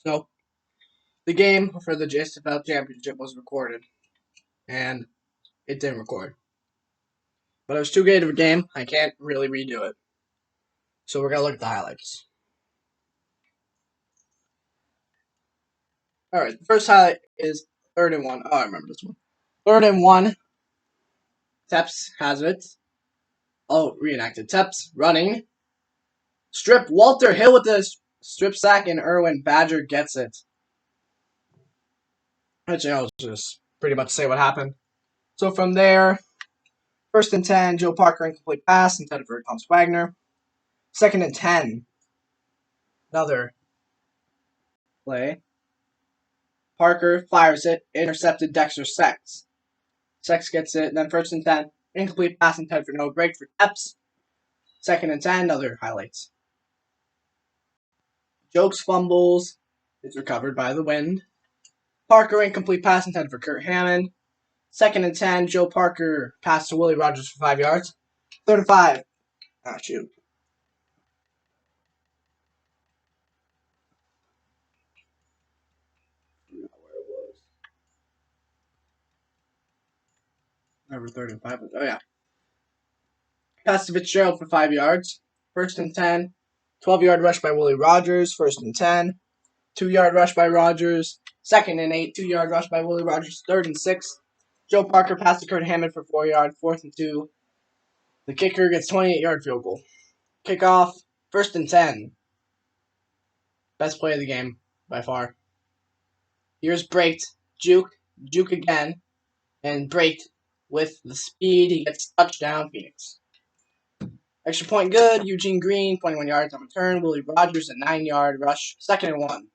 So the game for the JSFL championship was recorded, and it didn't record. But it was too great of a game. I can't really redo it. So we're gonna look at the highlights. All right, the first highlight is 3rd and 1. Oh, I remember this one. 3rd and 1. Tepps has it. Oh, reenacted. Tepps running. Strip. Walter Hill with the strip sack, and Irwin Badger gets it. Actually, I'll just pretty much say what happened. So from there, 1st and 10, Joe Parker incomplete pass intended for Thomas Wagner. 2nd and 10, another play. Parker fires it, intercepted Dexter Sex. Sex gets it, then 1st and 10, incomplete pass intended for no break for Tepps. 2nd and 10, another highlights. Jokes fumbles, it's recovered by the wind. Parker incomplete pass intended for Kurt Hammond. 2nd and 10, Joe Parker pass to Willie Rogers for 5 yards. 3rd and 5. Ah, shoot. Never 3rd and 5. Oh, yeah. Pass to Fitzgerald for 5 yards. 1st and 10. 12-yard rush by Willie Rogers. 1st and 10. 2-yard rush by Rogers. 2nd and 8. 2-yard rush by Willie Rogers. 3rd and 6. Joe Parker passed to Kurt Hammond for 4 yards. 4th and 2. The kicker gets 28-yard field goal. Kickoff. 1st and 10. Best play of the game by far. Here's braked. Juke again. And braked with the speed. He gets touchdown, Phoenix. Extra point good. Eugene Green, 21 yards on return. Willie Rogers, a 9-yard rush. 2nd and 1.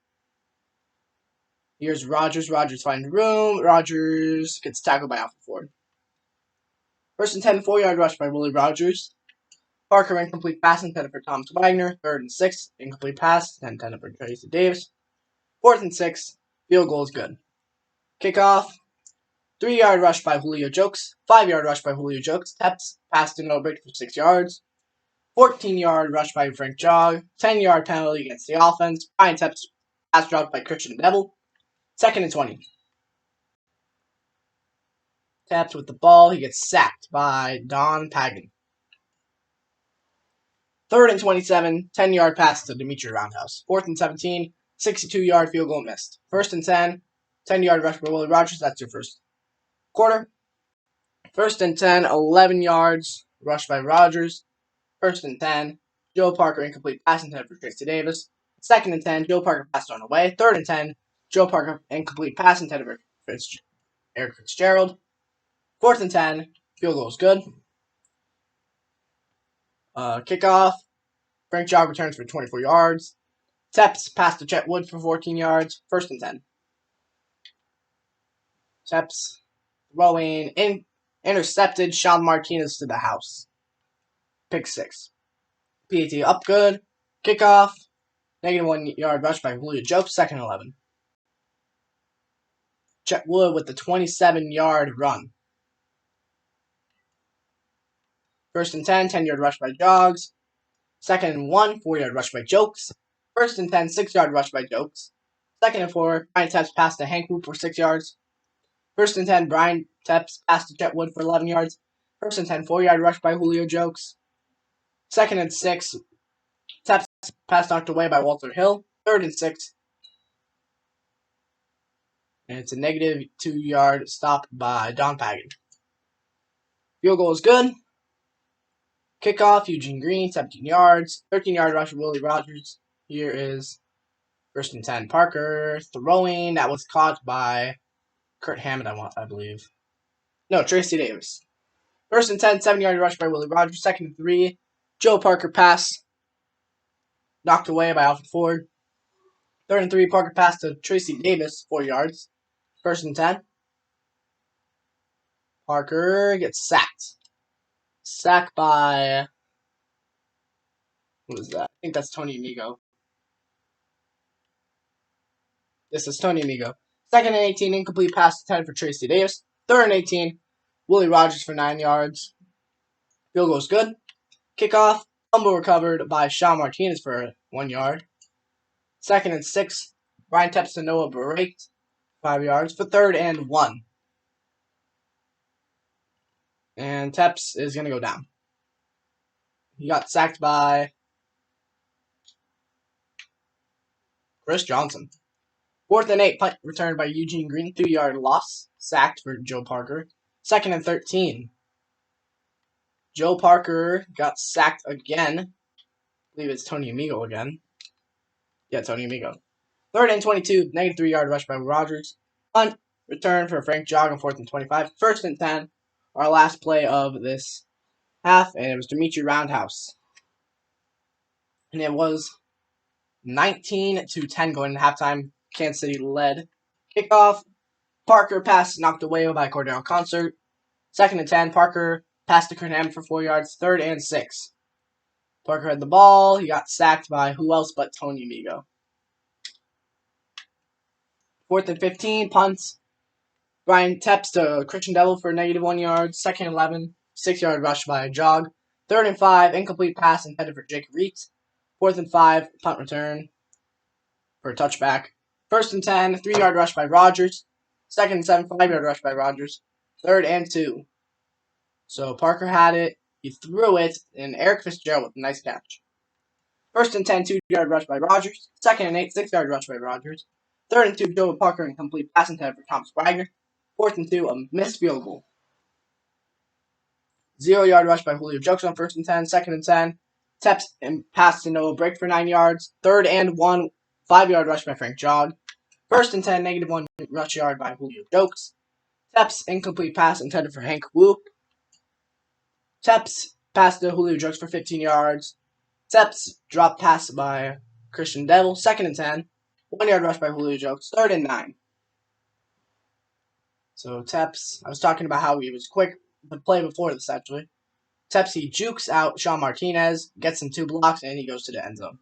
Here's Rogers. Rogers finds room. Rogers gets tackled by Alfred Ford. 1st and 10, 4-yard rush by Willie Rogers. Parker incomplete pass intended for Thomas Wagner. 3rd and 6, incomplete pass intended for Tracy Davis. 4th and 6, field goal is good. Kickoff. 3-yard rush by Julio Jokes. 5-yard rush by Julio Jokes. Tepps passed to no break for 6 yards. 14-yard rush by Frank Jog. 10-yard penalty against the offense. Brian Tepps pass dropped by Christian Devil. 2nd and 20. Tepps with the ball. He gets sacked by Don Pagan. 3rd and 27. 10-yard pass to Dimitri Roundhouse. 4th and 17. 62-yard field goal missed. 1st and 10. 10-yard rush by Willie Rogers. That's your first quarter. 1st and 10. 11 yards rush by Rogers. 1st and 10. Joe Parker incomplete pass intended for Tracy Davis. 2nd and 10. Joe Parker passed on away. 3rd and 10. Joe Parker incomplete pass intended for Eric Fitzgerald. 4th and 10. Field goal is good. Kickoff. Frank Jog returns for 24 yards. Tepps passed to Chet Wood for 14 yards. 1st and 10. Tepps throwing intercepted Sean Martinez to the house. Pick 6. PAT up good. Kickoff. -1-yard rush by Julio Jokes. 2nd and 11. Chet Wood with the 27-yard run. 1st and 10. 10-yard rush by Jogs. 2nd and 1. 4-yard rush by Jokes. 1st and 10. 6-yard rush by Jokes. 2nd and 4. Brian Tepps passed to Hank Hoop for 6 yards. 1st and 10. Brian Tepps passed to Chet Wood for 11 yards. 1st and 10. 4-yard rush by Julio Jokes. 2nd and 6. Tepps pass knocked away by Walter Hill. 3rd and 6. And it's a -2-yard stop by Don Pagan. Field goal is good. Kickoff, Eugene Green, 17 yards. 13-yard rush for Willie Rogers. Here is 1st and 10. Parker throwing. That was caught by Kurt Hammond, I believe. No, Tracy Davis. 1st and 10. 7-yard rush by Willie Rogers. 2nd and 3. Joe Parker pass. Knocked away by Alfred Ford. 3rd and 3. Parker pass to Tracy Davis. 4 yards. 1st and 10. Parker gets sacked. Sacked by... What is that? I think that's Tony Amigo. This is Tony Amigo. 2nd and 18. Incomplete pass intended for Tracy Davis. 3rd and 18. Willie Rogers for 9 yards. Field goal is good. Kickoff. Fumble recovered by Sean Martinez for 1 yard. 2nd and 6. Brian Tepps to Noah braked 5 yards for 3rd and 1. And Tepps is going to go down. He got sacked by Chris Johnson. 4th and 8, punt returned by Eugene Green, 3-yard loss, sacked for Joe Parker. 2nd and 13. Joe Parker got sacked again. I believe it's Tony Amigo again. Yeah, Tony Amigo. 3rd and 22, negative 3-yard rush by Rogers. Punt return for Frank Jog on 4th and 25. 1st and 10, our last play of this half, and it was Dimitri Roundhouse. And it was 19-10 going into halftime. Kansas City led. Kickoff. Parker pass knocked away by Cordell Concert. 2nd and 10. Parker passed to Kurt Hammond for 4 yards. 3rd and 6. Parker had the ball. He got sacked by who else but Tony Amigo. 4th and 15. Punts. Brian Tepps to Christian Devil for negative 1 yard. 2nd and 11. 6-yard rush by Jog. 3rd and 5. Incomplete pass intended for Jake Reitz. 4th and 5. Punt return for a touchback. 1st and 10, 3-yard rush by Rogers. 2nd and 7, 5-yard rush by Rogers. 3rd and 2. So Parker had it. He threw it, and Eric Fitzgerald with a nice catch. 1st and 10, 2-yard rush by Rogers. 2nd and 8, 6-yard rush by Rogers. 3rd and 2, Joe Parker incomplete pass intended for Thomas Wagner. 4th and 2, a missed field goal. 0-yard rush by Julio Jokes on 1st and 10. 2nd and 10, Tepps and pass to Noah break for 9 yards. 3rd and 1, 5-yard rush by Frank Jog. 1st and 10, negative 1 rush yard by Julio Jokes. Tepps incomplete pass intended for Hank Wu. Tepps pass to Julio Jokes for 15 yards. Tepps drop pass by Christian Devil. 2nd and 10, 1-yard rush by Julio Jokes. 3rd and 9. So Tepps, I was talking about how he was quick the play before this actually. Tepps, he jukes out Sean Martinez, gets him 2 blocks, and he goes to the end zone.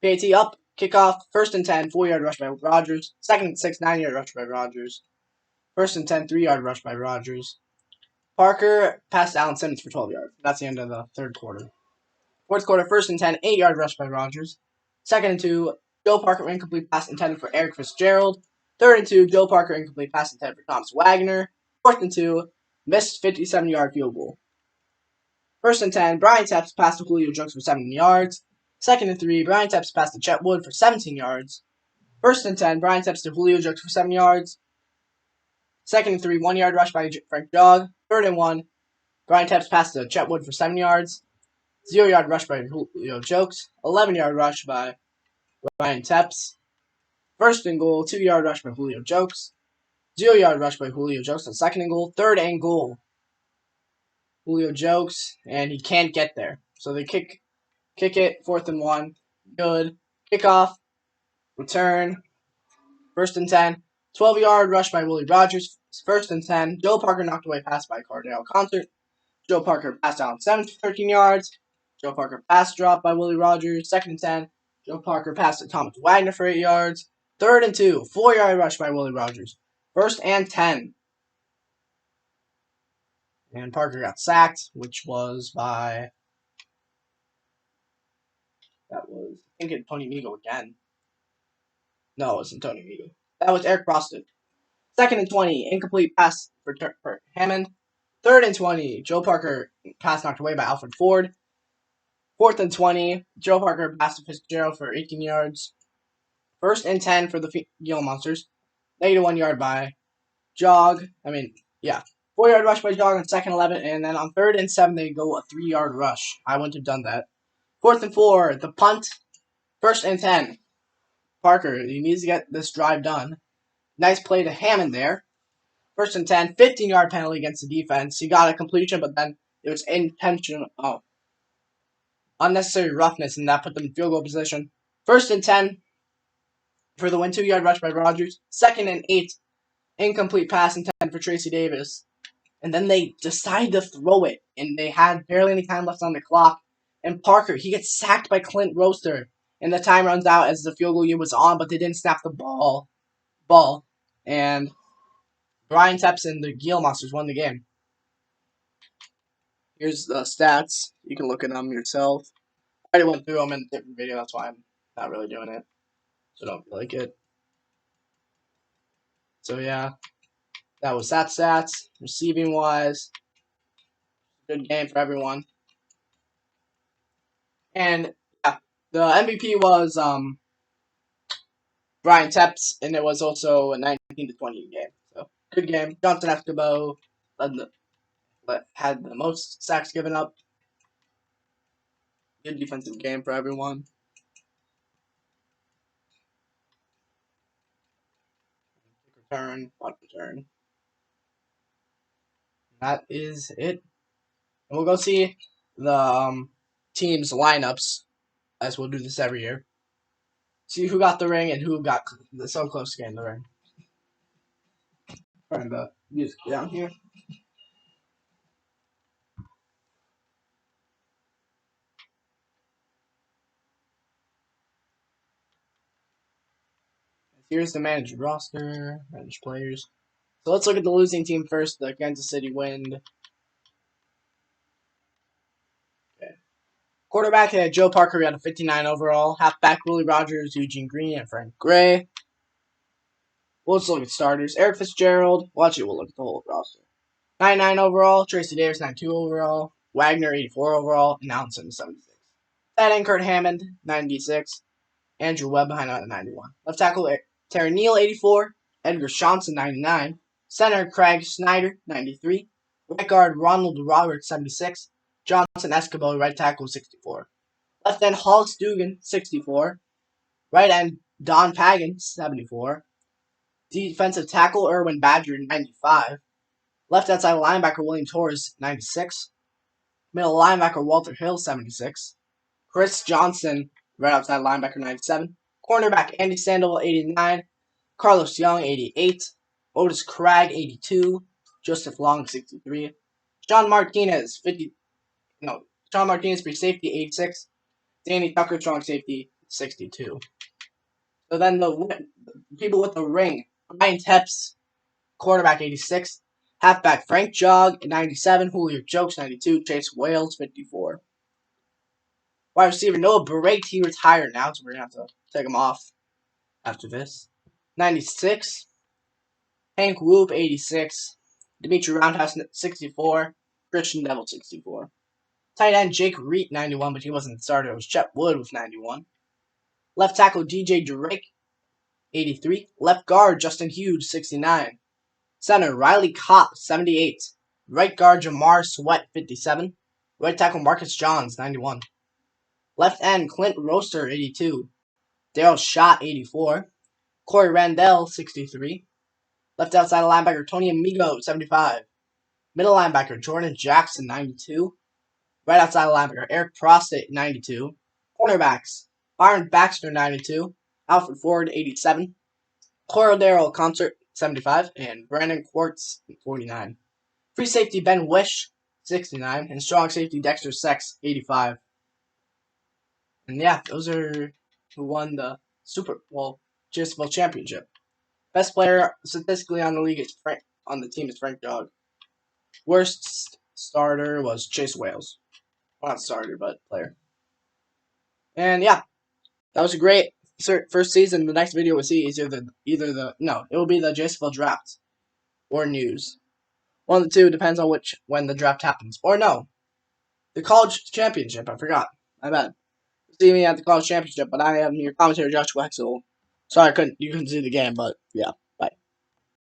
PAT up, kickoff, 1st and 10, 4-yard rush by Rogers. 2nd and 6, 9-yard rush by Rogers. 1st and 10, 3-yard rush by Rogers. Parker passed to Allen Simmons for 12 yards. That's the end of the 3rd quarter. 4th quarter, 1st and 10, 8-yard rush by Rogers. 2nd and 2, Joe Parker incomplete pass intended for Eric Fitzgerald. 3rd and 2, Joe Parker incomplete pass intended for Thomas Wagner. 4th and 2, missed 57-yard field goal. 1st and 10, Brian Tepps passed to Julio Jokes for 7 yards. 2nd and 3, Brian Tepps passed to Chet Wood for 17 yards. 1st and 10, Brian Tepps to Julio Jokes for 7 yards. 2nd and 3, 1-yard rush by Frank Jog. 3rd and 1, Brian Tepps passed to Chet Wood for 7 yards. 0-yard rush by Julio Jokes. 11-yard rush by Brian Tepps. 1st and goal, 2-yard rush by Julio Jokes. 0-yard rush by Julio Jokes on 2nd and goal. 3rd and goal, Julio Jokes, and he can't get there. So they kick it, 4th and 1. Good. Kickoff. Return. 1st and 10. 12-yard rush by Willie Rogers. 1st and 10. Joe Parker knocked away pass by Cordell Concert. Joe Parker passed Allen Simmons for 13 yards. Joe Parker pass drop by Willie Rogers. 2nd and 10. Joe Parker passed to Thomas Wagner for 8 yards. 3rd and 2. 4-yard rush by Willie Rogers. 1st and 10. And Parker got sacked, which was by... That was, I think, it's Tony Amigo again. No, it wasn't Tony Amigo. That was Eric Brosted. 2nd and 20, incomplete pass for Hammond. 3rd and 20, Joe Parker pass knocked away by Alfred Ford. 4th and 20, Joe Parker passed to Fitzgerald for 18 yards. 1st and 10 for the Gila Monsters. Negative 1 yard by Jog. 4-yard rush by Jog on 2nd 11, and then on 3rd and 7, they go a 3-yard rush. I wouldn't have done that. 4th and 4, the punt. 1st and 10. Parker, he needs to get this drive done. Nice play to Hammond there. 1st and 10, 15-yard penalty against the defense. He got a completion, but then it was intentional. Unnecessary roughness, and that put them in field goal position. 1st and 10 for the win, 2-yard rush by Rogers. 2nd and 8, incomplete pass intended for Tracy Davis. And then they decide to throw it, and they had barely any time left on the clock. And Parker, he gets sacked by Clint Roaster, and the time runs out as the field goal unit was on, but they didn't snap the ball. And Brian Tepps and the Gila Monsters won the game. Here's the stats. You can look at them yourself. I already went through them in a different video, that's why I'm not really doing it. so don't like it. So yeah, that was stats. Receiving wise, good game for everyone. And yeah, the MVP was Brian Tepps, and it was also a 19-20 game. So good game. Johnson Escobar had the most sacks given up. Good defensive game for everyone. Punt return. That is it. And we'll go see the teams' lineups, as we'll do this every year. See who got the ring and who got so close to getting the ring. Turn the music down here. Here's the managed roster, managed players. So let's look at the losing team first, the Kansas City Wind. Okay. Quarterback had Joe Parker, we had a 59 overall. Halfback, Willie Rogers, Eugene Green, and Frank Gray. Well, let's look at starters. Eric Fitzgerald. Well, actually, we'll look at the whole roster. 99 overall. Tracy Davis, 92 overall. Wagner, 84 overall. And Allenson, 76. Tight end, Kurt Hammond, 96. Andrew Webb behind at 91. Left tackle, Terry Neal, 84. Edgar Johnson, 99. Center, Craig Snyder, 93. Right guard, Ronald Roberts, 76. Johnson Escobar, right tackle, 64. Left end, Hollis Dugan, 64. Right end, Don Pagan, 74. Defensive tackle, Erwin Badger, 95. Left outside linebacker, William Torres, 96. Middle linebacker, Walter Hill, 76. Chris Johnson, right outside linebacker, 97. Cornerback, Andy Sandoval, 89. Carlos Young, 88. Otis Cragg, 82. Joseph Long, 63. Sean Martinez, free safety, 86. Danny Tucker, strong safety, 62. So then the people with the ring, Ryan Tepps, quarterback, 86. Halfback, Frank Jog, 97. Julio Jokes, 92. Chase Wales, 54. Wide receiver, Noah Berate, he retired now, so we're going to have to take him off after this. 96. Hank Whoop, 86. Dimitri Roundhouse, 64. Christian Devil, 64. Tight end, Jake Reet, 91, but he wasn't the starter. It was Chet Wood with 91. Left tackle, DJ Drake, 83. Left guard, Justin Hughes, 69. Center, Riley Kopp, 78. Right guard, Jamar Sweat, 57. Right tackle, Marcus Johns, 91. Left end, Clint Roaster, 82. Daryl Schott, 84. Corey Randall, 63. Left outside linebacker, Tony Amigo, 75. Middle linebacker, Jordan Jackson, 92. Right outside linebacker, Eric Prostate, 92. Cornerbacks, Byron Baxter, 92. Alfred Ford, 87. Cordero Concert, 75. And Brandon Quartz, 49. Free safety, Ben Wish, 69. And strong safety, Dexter Sex, 85. And yeah, those are who won the JSFL championship. Best player statistically on the league is on the team is Frank Jog. Worst starter was Chase Wales. Well, not starter, but player. And yeah, that was a great first season. The next video we'll see is it will be the JSFL draft or news. One of the two depends on when the draft happens. Or no, the college championship. I forgot. My bad. See me at the college championship, but I am your commentator, Joshua Hexel. Sorry, you couldn't see the game, but yeah.